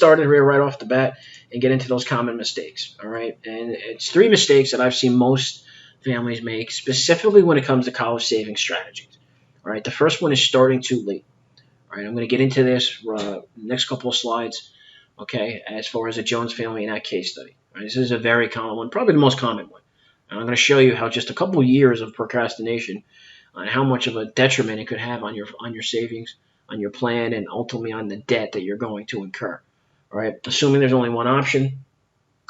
started here right off the bat and get into those common mistakes. All right, and it's three mistakes that I've seen most families make, specifically when it comes to college saving strategies. All right, the first one is starting too late. All right, I'm going to get into this next couple of slides. Okay, as far as the Jones family and that case study. All right, this is a very common one, probably the most common one. And I'm going to show you how just a couple of years of procrastination on how much of a detriment it could have on your savings, on your plan, and ultimately on the debt that you're going to incur. All right, assuming there's only one option.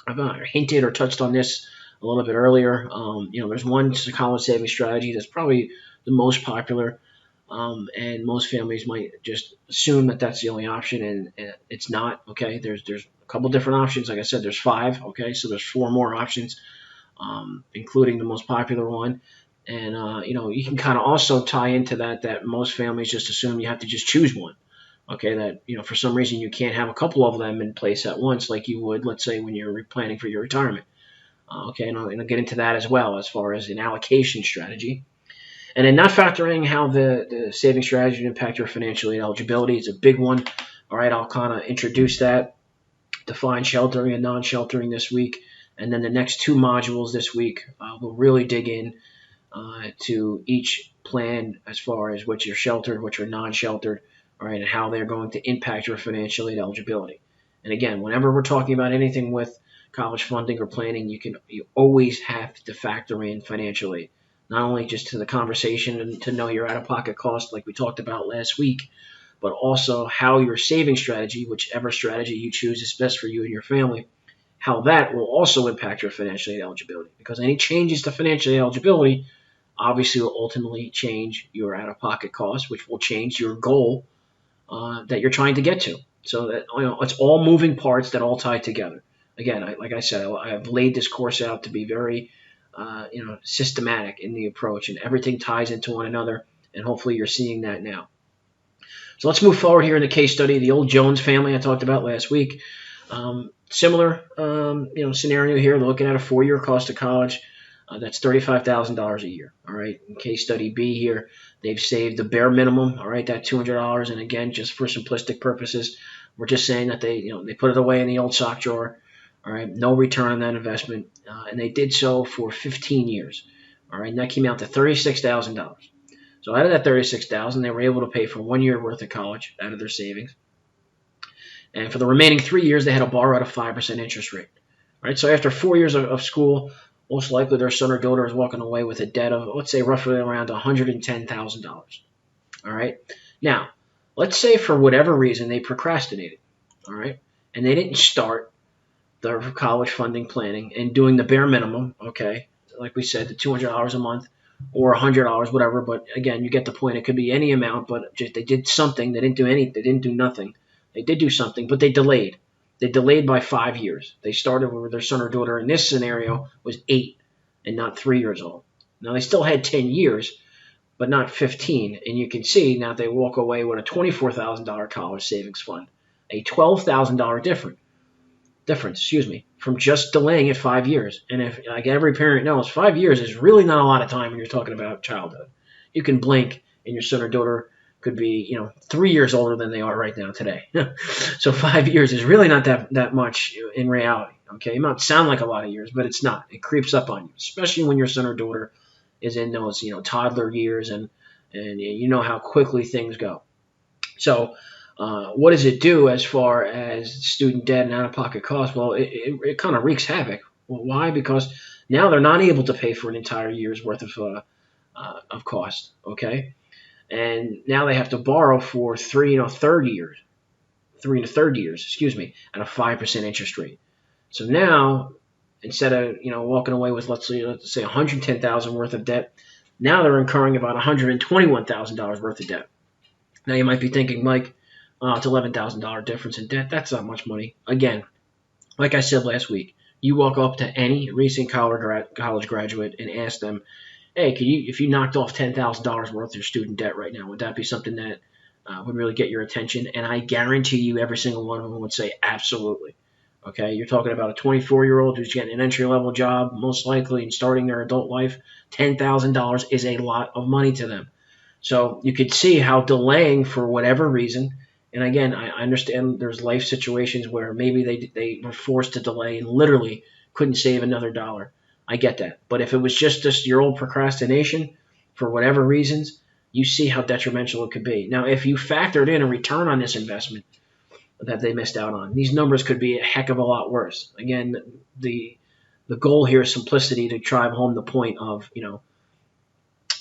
I've hinted or touched on this a little bit earlier. There's one college savings strategy that's probably the most popular, and most families might just assume that that's the only option, and it's not. Okay, there's a couple different options. Like I said, there's 5. Okay, so there's 4 more options, including the most popular one. And, you can kind of also tie into that most families just assume you have to just choose one. Okay, that, for some reason you can't have a couple of them in place at once like you would, let's say, when you're planning for your retirement. Okay, and I'll get into that as well as far as an allocation strategy. And then not factoring how the saving strategy would impact your financial aid eligibility is a big one. All right, I'll kind of introduce that, define sheltering and non-sheltering this week. And then the next 2 modules this week, we'll really dig in to each plan as far as what you're sheltered, what you're non-sheltered, all right, and how they're going to impact your financial aid eligibility. And again, whenever we're talking about anything with college funding or planning, you always have to factor in financial aid, not only just to the conversation and to know your out-of-pocket cost like we talked about last week, but also how your saving strategy, whichever strategy you choose is best for you and your family, how that will also impact your financial aid eligibility. Because any changes to financial aid eligibility obviously will ultimately change your out-of-pocket costs, which will change your goal that you're trying to get to. So that it's all moving parts that all tie together. Again, like I said, I have laid this course out to be very systematic in the approach, and everything ties into one another, and hopefully you're seeing that now. So let's move forward here in the case study. The old Jones family I talked about last week. Similar scenario here. They're looking at a 4-year cost of college. That's $35,000 a year. All right. In case study B here, they've saved the bare minimum. All right, that $200. And again, just for simplistic purposes, we're just saying that they put it away in the old sock drawer. All right, no return on that investment, and they did so for 15 years. All right, and that came out to $36,000. So out of that $36,000, they were able to pay for 1 year worth of college out of their savings. And for the remaining 3 years, they had to borrow at a 5% interest rate. All right, so after 4 years of school, most likely their son or daughter is walking away with a debt of, let's say, roughly around $110,000. All right. Now, let's say for whatever reason they procrastinated. All right, and they didn't start their college funding planning and doing the bare minimum. Okay, like we said, the $200 a month or $100, whatever. But again, you get the point. It could be any amount, but just they did something. They didn't do anything. They didn't do nothing. They did do something, but they delayed. They delayed by 5 years. They started with their son or daughter in this scenario was 8 and not 3 years old. Now, they still had 10 years, but not 15. And you can see now they walk away with a $24,000 college savings fund, a $12,000 difference, from just delaying it 5 years. And if, like every parent knows, 5 years is really not a lot of time when you're talking about childhood. You can blink and your son or daughter could be, 3 years older than they are right now today. So 5 years is really not that much in reality. Okay, it might sound like a lot of years, but it's not. It creeps up on you, especially when your son or daughter is in those, toddler years, and you know how quickly things go. So what does it do as far as student debt and out-of-pocket costs? Well, it kind of wreaks havoc. Well, why? Because now they're not able to pay for an entire year's worth of cost. Okay. And now they have to borrow for 3 and a third years, at a 5% interest rate. So now, instead of walking away with let's say $110,000 worth of debt, now they're incurring about $121,000 worth of debt. Now you might be thinking, Mike, it's $11,000 difference in debt. That's not much money. Again, like I said last week, you walk up to any recent college graduate and ask them, hey, if you knocked off $10,000 worth of your student debt right now, would that be something that would really get your attention? And I guarantee you every single one of them would say absolutely. Okay, you're talking about a 24-year-old who's getting an entry-level job, most likely, and starting their adult life. $10,000 is a lot of money to them. So you could see how delaying for whatever reason And again, I understand there's life situations where maybe they were forced to delay and literally couldn't save another dollar. I get that. But if it was just your old procrastination for whatever reasons, you see how detrimental it could be. Now, if you factored in a return on this investment that they missed out on, these numbers could be a heck of a lot worse. Again, the goal here is simplicity to drive home the point of,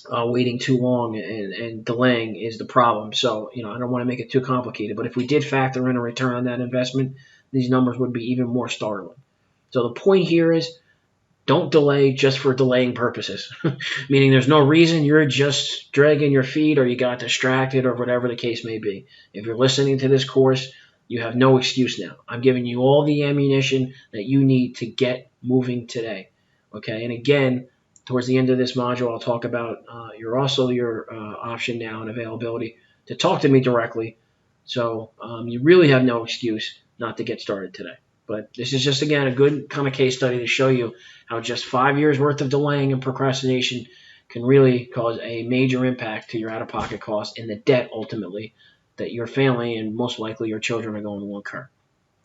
waiting too long and delaying is the problem. So, I don't want to make it too complicated, but if we did factor in a return on that investment, these numbers would be even more startling. So the point here is don't delay just for delaying purposes, meaning there's no reason, you're just dragging your feet or you got distracted or whatever the case may be. If you're listening to this course, you have no excuse now. I'm giving you all the ammunition that you need to get moving today. Okay, and again, towards the end of this module, I'll talk about your option now and availability to talk to me directly. So you really have no excuse not to get started today. But this is just, again, a good kind of case study to show you how just 5 years worth of delaying and procrastination can really cause a major impact to your out-of-pocket costs and the debt ultimately that your family and most likely your children are going to incur.